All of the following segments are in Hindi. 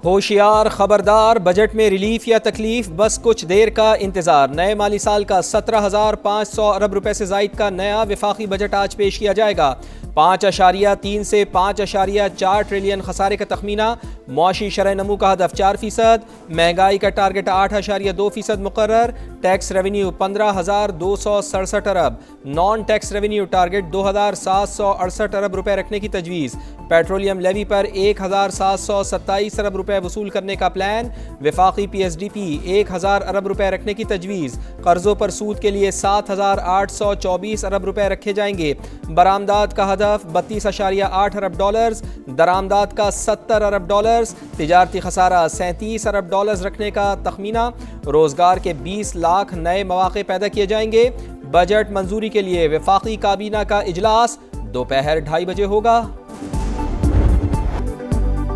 होशियार खबरदार, बजट में रिलीफ या तकलीफ, बस कुछ देर का इंतजार। नए माली साल का 17,500 अरब रुपए से जायद का नया विफाकी बजट आज पेश किया जाएगा। 5.3 से 5.4 ट्रिलियन खसारे का तखमीना। मुआशी शरह नमू का हदफ 4%, महंगाई का टारगेट 8.2% मुकर्रर। टैक्स रेवेन्यू 15,267 अरब, नॉन टैक्स रेवेन्यू टारगेट 2,768 अरब रुपए रखने की तजवीज़। पेट्रोलियम लेवी पर 1,727 अरब रुपए वसूल करने का प्लान। विफाकी PSDP 1,000 अरब रुपए रखने की तजवीज़। कर्जों पर सूद के लिए 7,824 अरब रुपए रखे जाएंगे। बरामदात का हदफ 32.8 अरब डॉलर्स, दरामदात का 70 अरब डॉलर्स, तिजारती खसारा 37 अरब डॉलर्स रखने का तखमीना। रोजगार के 20 लाख नए मौके पैदा किए जाएंगे। बजट मंजूरी के लिए विफाकी काबीना का इजलास दोपहर 2:30 बजे होगा।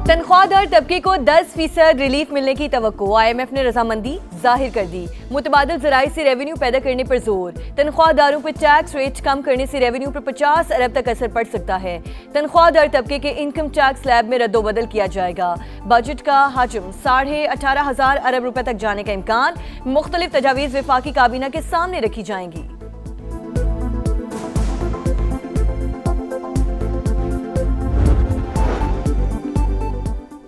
तनख्वाहदार तबके को 10% रिलीफ मिलने की तवक्को। IMF ने रजामंदी जाहिर कर दी। मुतबादिल ज़राए से रेवेन्यू पैदा करने पर जोर। तनख्वाहदारों पर टैक्स रेट कम करने से रेवेन्यू पर 50 अरब तक असर पड़ सकता है। तनख्वाहदार तबके के इनकम टैक्स स्लैब में रद्दोबदल किया जाएगा। बजट का हजम 18,500 अरब रुपए तक जाने का इम्कान। मुख्तलिफ तजावीज़ विफाकी काबीना के सामने रखी जाएंगी।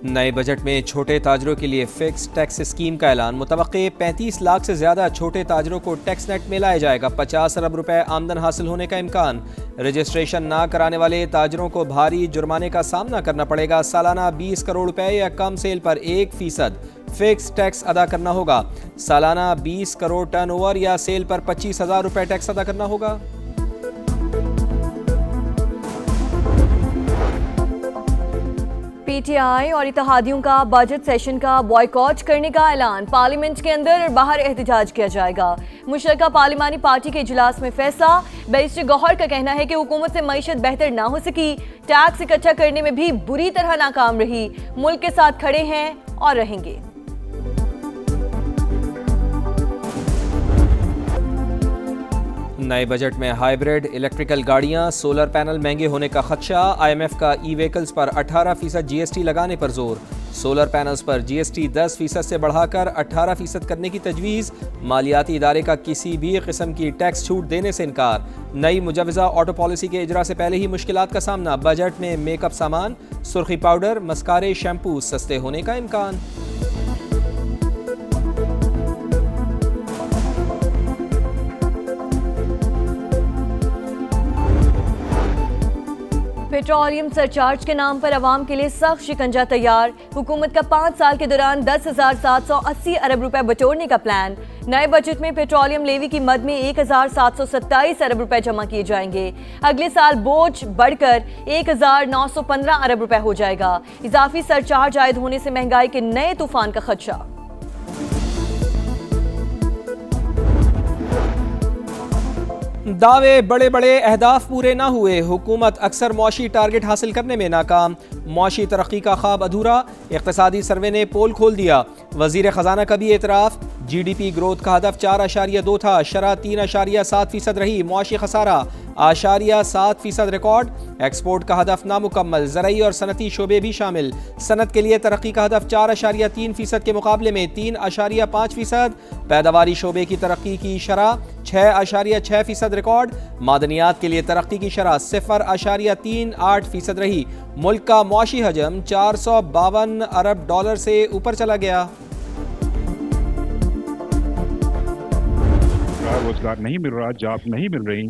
नए बजट में छोटे ताजरों के लिए फिक्स टैक्स स्कीम का ऐलान। मुतवक्के 35 लाख से ज़्यादा छोटे ताजरों को टैक्स नेट में लाया जाएगा। 50 अरब रुपए आमदन हासिल होने का इम्कान। रजिस्ट्रेशन ना कराने वाले ताजरों को भारी जुर्माने का सामना करना पड़ेगा। सालाना 20 करोड़ रुपए या कम सेल पर 1% फिक्स टैक्स अदा करना होगा। सालाना 20 करोड़ टर्नओवर या सेल पर 25,000 रुपए टैक्स अदा करना होगा। PTI और इत्तेहादियों का बजट सेशन का बॉयकॉट करने का ऐलान। पार्लियामेंट के अंदर और बाहर एहतजाज किया जाएगा। मुशतरका पार्लिमानी पार्टी के इजलास में फैसला। बैरिस्टर गौहर का कहना है कि हुकूमत से मईशत बेहतर ना हो सकी, टैक्स इकट्ठा करने में भी बुरी तरह नाकाम रही। मुल्क के साथ खड़े हैं और रहेंगे। नए बजट में हाइब्रिड इलेक्ट्रिकल गाड़ियां, सोलर पैनल महंगे होने का खदशा। IMF का ई-व्हीकल्स पर 18% GST लगाने पर जोर। सोलर पैनल्स पर GST 10% से बढ़ाकर 18% करने की तजवीज़। मालियाती इदारे का किसी भी किस्म की टैक्स छूट देने से इनकार। नई मुजवज़ा ऑटो पॉलिसी के इजरा से पहले ही मुश्किलात का सामना। बजट में मेकअप सामान, सुर्खी पाउडर, मस्कारे, शैम्पू सस्ते होने का इम्कान। पेट्रोलियम सरचार्ज के नाम पर अवाम के लिए सख्त शिकंजा तैयार। हुकूमत का 5 साल के दौरान 10,780 अरब रुपए बटोरने का प्लान। नए बजट में पेट्रोलियम लेवी की मद में 1,727 अरब रुपए जमा किए जाएंगे। अगले साल बोझ बढ़कर 1,915 अरब रुपए हो जाएगा। इजाफी सरचार्ज आयद होने से महंगाई के नए तूफान का खदशा। दावे बड़े बड़े अहदाफ पूरे ना हुए। हुकूमत अक्सर मुआशी टारगेट हासिल करने में नाकाम। मुआशी तरक्की का ख्वाब अधूरा। इक़्तिसादी सर्वे ने पोल खोल दिया। वज़ीर ख़जाना का भी एतराफ़। GDP ग्रोथ का हदफ 4.2 था, शरह 3.7% रही। मुआशी खसारा 0.7% रिकॉर्ड। एक्सपोर्ट का हदफ नामुकम्मल। ज़रई और सनती शोबे भी शामिल। सनत के लिए तरक्की का हदफ 4.3% के मुकाबले में 3.5%। पैदावारी शोबे की तरक्की की शरह 6.6% रिकॉर्ड। मादनियात के लिए तरक्की की शरह 0.38% रही। मुल्क का मुआशी हजम 452 अरब डॉलर से ऊपर चला गया। रोजगार नहीं मिल रहा, जॉब नहीं मिल रही,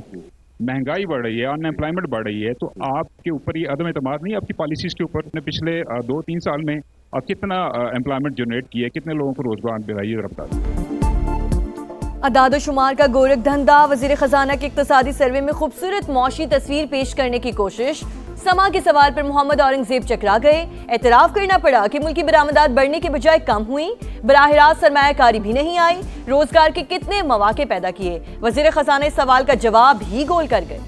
महंगाई बढ़ रही है, अनएम्प्लॉयमेंट बढ़ रही है, तो आपके ऊपर ये अदम एतमाद नहीं आपकी पॉलिसीज के ऊपर। ने पिछले 2-3 साल में कितना एम्प्लॉयमेंट जनरेट किया, कितने लोगों को रोजगार दिलाई, जरा बता दें। अदाद-ओ-शुमार का गोरख धंधा। वज़ीर ख़जाना के इक़्तिसादी सर्वे में खूबसूरत मुआशी तस्वीर पेश करने की कोशिश। समा के सवाल पर मोहम्मद औरंगजेब चकरा गए। एतराफ़ करना पड़ा कि मुल्की बरामदात बढ़ने के बजाय कम हुई। बराह रास्त सरमायाकारी भी नहीं आई। रोजगार के कितने मौके पैदा किए। वज़ीर ख़जाना इस सवाल का जवाब ही गोल कर गए।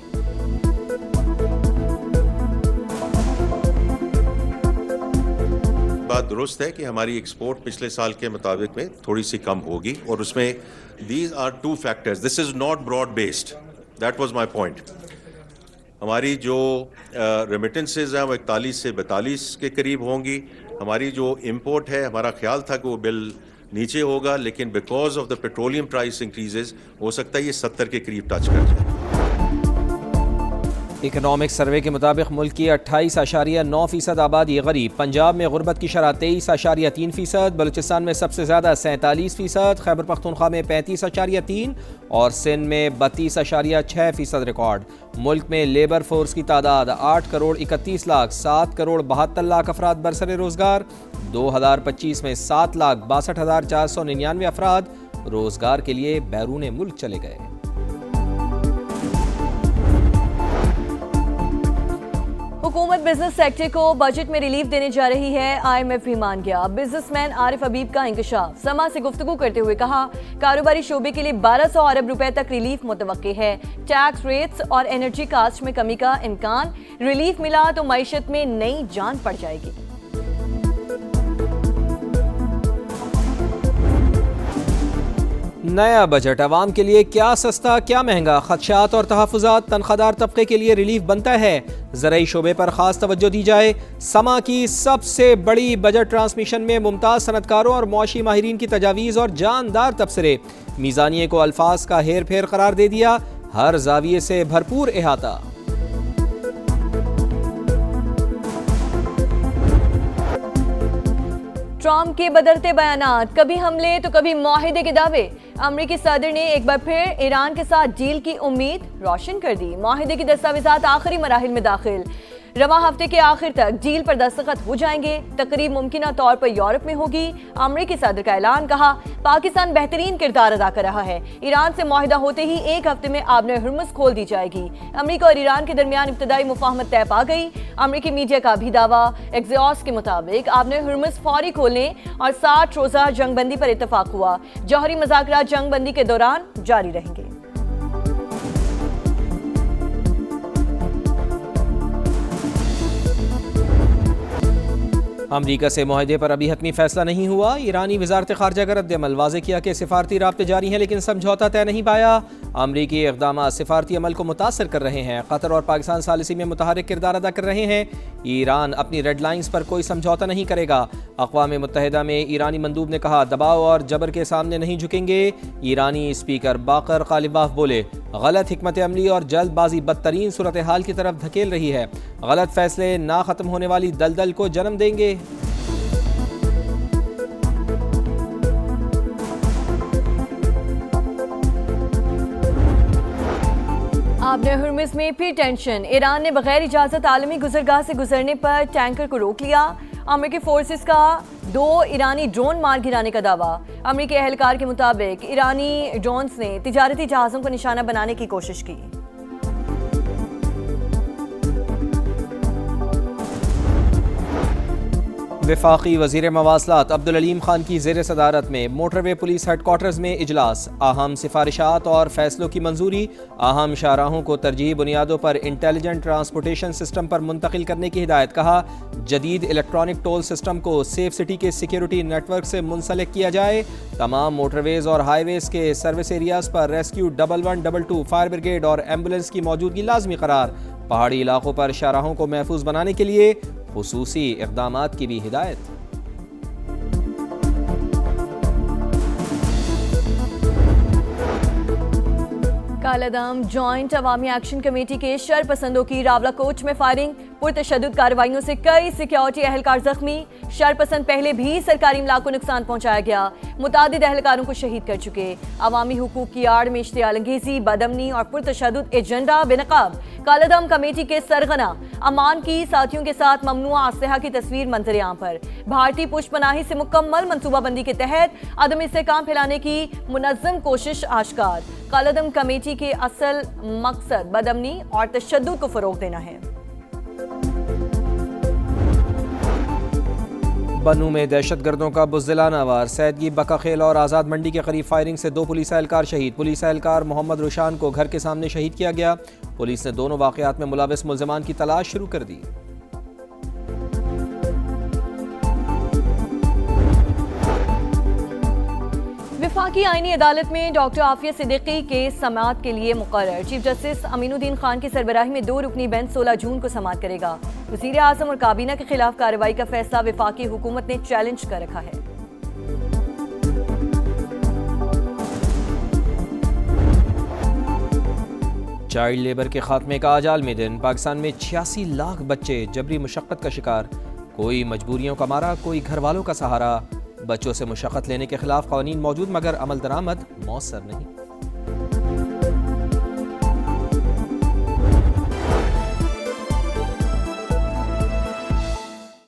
बात दुरुस्त है कि हमारी एक्सपोर्ट पिछले साल के मुताबिक में थोड़ी सी कम होगी, और उसमें these are 2 factors. This is not broad based, that was my point. हमारी जो रेमिटेंसेज हैं वो 41 से 42 के करीब होंगी। हमारी जो इंपोर्ट है, हमारा ख्याल था कि वो बिल नीचे होगा, लेकिन because of the petroleum price increases हो सकता है ये 70 के करीब टच कर जाए। इकोनॉमिक सर्वे के मुताबिक मुल्क की 28.9% आबादी गरीब। पंजाब में गुर्बत की शरह 23.3%, बलूचिस्तान में सबसे ज़्यादा 47%, खैबर पख्तूनख्वा में 35.3% और सिंध में 32.6% रिकॉर्ड। मुल्क में लेबर फोर्स की तादाद 8 करोड़ 31 लाख 7 करोड़ 72 लाख अफराद बरसरे रोज़गार। 2025 में 7,62,499 अफराद रोज़गार के लिए बैरून मुल्क चले गए। हुकूमत बिजनेस सेक्टर को बजट में रिलीफ देने जा रही है, IMF भी मान गया। बिजनेसमैन आरिफ हबीब का इंकशाफ। समा से गुफ्तगू करते हुए कहा, कारोबारी शोबे के लिए 1200 अरब रुपए तक रिलीफ मुतवक्के है। टैक्स रेट्स और एनर्जी कास्ट में कमी का इम्कान। रिलीफ मिला तो मईशत में नई जान पड़ जाएगी। नया बजट आवाम के लिए क्या सस्ता क्या महंगा, खदशात और तहफ़्फ़ुज़ात तनख्वाहदार तबके के लिए रिलीफ बनता है। ज़राई शोबे पर ख़ास तवज्जो दी जाए। समा की सबसे बड़ी बजट ट्रांसमिशन में मुमताज़ सनतकारों और मुआशी माहिरीन की तजावीज़ और जानदार तबसरे। मीज़ानिये को अल्फाज का हेर फेर करार दे दिया, हर जाविये से भरपूर इहाता। ट्रंप के बदलते बयानात, कभी हमले तो कभी मुआहिदे के दावे। अमरीकी सदर ने एक बार फिर ईरान के साथ डील की उम्मीद रोशन कर दी। मुआहिदे की दस्तावेजात आखिरी मराहिल में दाखिल। रवा हफ्ते के आखिर तक डील पर दस्तखत हो जाएंगे। तकरीब मुमकिना तौर पर यूरोप में होगी। अमरीकी सदर का ऐलान, कहा पाकिस्तान बेहतरीन किरदार अदा कर रहा है। ईरान से मुआहिदा होते ही एक हफ्ते में आबने हुर्मुज़ खोल दी जाएगी। अमरीका और ईरान के दरमियान इब्तदाई मुफाहमत तय पा गई। अमरीकी मीडिया का भी दावा। एक्सियोस के मुताबिक आबने हुर्मुज़ फौरी खोलने और 60 रोज़ा जंगबंदी पर इत्तफाक हुआ। जौहरी मुज़ाकरात जंगबंदी के दौरान जारी रहेंगे। अमरीका से मुआहदे पर अभी हतमी फैसला नहीं हुआ। ईरानी वजारत खारजा का रद्द-ए-अमल वाज़ेह किया कि सिफारती राब्ते जारी हैं लेकिन समझौता तय नहीं पाया। अमरीकी इक़दाम सिफारती अमल को मुतासर कर रहे हैं। कतर और पाकिस्तान सालिसी में मुतहरिक किरदार अदा कर रहे हैं। ईरान अपनी रेड लाइन्स पर कोई समझौता नहीं करेगा। अक़वाम मुत्तहिदा में ईरानी मंदूब ने कहा, दबाव और जबर के सामने नहीं झुकेंगे। ईरानी स्पीकर बाकर कालिबाफ बोले, गलत हिकमत अमली और जल्दबाजी बदतरीन सूरत हाल की तरफ धकेल रही है। गलत फैसले ना ख़त्म होने वाली दलदल को जन्म देंगे। आबने हुर्मुज़ में फिर टेंशन। ईरान ने बगैर इजाज़त आलमी गुजरगाह से गुजरने पर टैंकर को रोक लिया। अमेरिकी फोर्सेस का 2 ईरानी ड्रोन मार गिराने का दावा। अमेरिकी एहलकार के मुताबिक ईरानी ड्रोन्स ने तिजारती जहाज़ों को निशाना बनाने की कोशिश की। वफाकी वज़ीर मवासलात अब्दुल अलीम खान की ज़ेर सदारत में मोटरवे पुलिस हेडक्वार्टर्स में इजलास। अहम सिफारिशात और फैसलों की मंजूरी। अहम शाहराहों को तरजीही बुनियादों पर इंटेलिजेंट ट्रांसपोर्टेशन सिस्टम पर मुंतकिल करने की हिदायत। कहा, जदीद इलेक्ट्रॉनिक टोल सिस्टम को सेफ सिटी के सिक्योरिटी नेटवर्क से मुंसलिक किया जाए। तमाम मोटरवेज और हाईवेज के सर्विस एरियाज पर रेस्क्यू 1112 फायर ब्रिगेड और एम्बुलेंस की मौजूदगी लाजमी करार। पहाड़ी इलाकों पर शाहराहों को महफूज बनाने के लिए खुसूसी इक़दामात की भी हिदायत। कालादम जॉइंट अवामी एक्शन कमेटी के शरपसंदों की रावला कोच में फायरिंग। पुरतशद्दुद कार्रवाइयों से कई सिक्योरिटी एहलकार जख्मी। शरपसंद पहले भी सरकारी इमलाक को नुकसान पहुंचाया गया। मुतादिद एहलकारों को शहीद कर चुके। अवामी हुकूक की आड़ में इश्तियाल अंगेजी, बदअमनी और पुरतशद्दुद एजेंडा बेनकाब। कालादम कमेटी के सरगना अमान की साथियों के साथ ममनुआ असलहा की तस्वीर मंजर-ए-आम पर। भारतीय पुष्पनाही से मुकम्मल मनसूबाबंदी के तहत अदम इस्तेहकाम फैलाने की मुनज़्ज़म कोशिश आश्कार। कालादम कमेटी के असल मकसद बदअमनी और तशद्दुद को फरोग देना है। बनू में दहशतगर्दों का बुज़दिलाना वार। सैदगी, बकाखेल और आज़ाद मंडी के करीब फायरिंग से 2 पुलिस एहलकार शहीद। पुलिस एहलकार मोहम्मद रुशान को घर के सामने शहीद किया गया। पुलिस ने दोनों वाक़यात में मुलविस मुल्ज़िमान की तलाश शुरू कर दी। वफाकी आईनी अदालत में डॉक्टर आफिया सिद्दीकी के समाअत के लिए मुकर्रर। चीफ जस्टिस अमीनुद्दीन खान की सरबराही में 2 रुकनी बेंच 16 जून को समाअत करेगा। वज़ीर आज़म और काबीना के खिलाफ कार्रवाई का फैसला वफाकी हुकूमत ने चैलेंज कर रखा है। चाइल्ड लेबर के खात्मे का आज आलमी दिन। पाकिस्तान में 86 लाख बच्चे जबरी मुशक्क़त का शिकार। कोई मजबूरियों का मारा, कोई घर वालों का सहारा। बच्चों से मुशक्क़त लेने के खिलाफ क़वानीन मौजूद मगर अमल दरामद मौसर नहीं।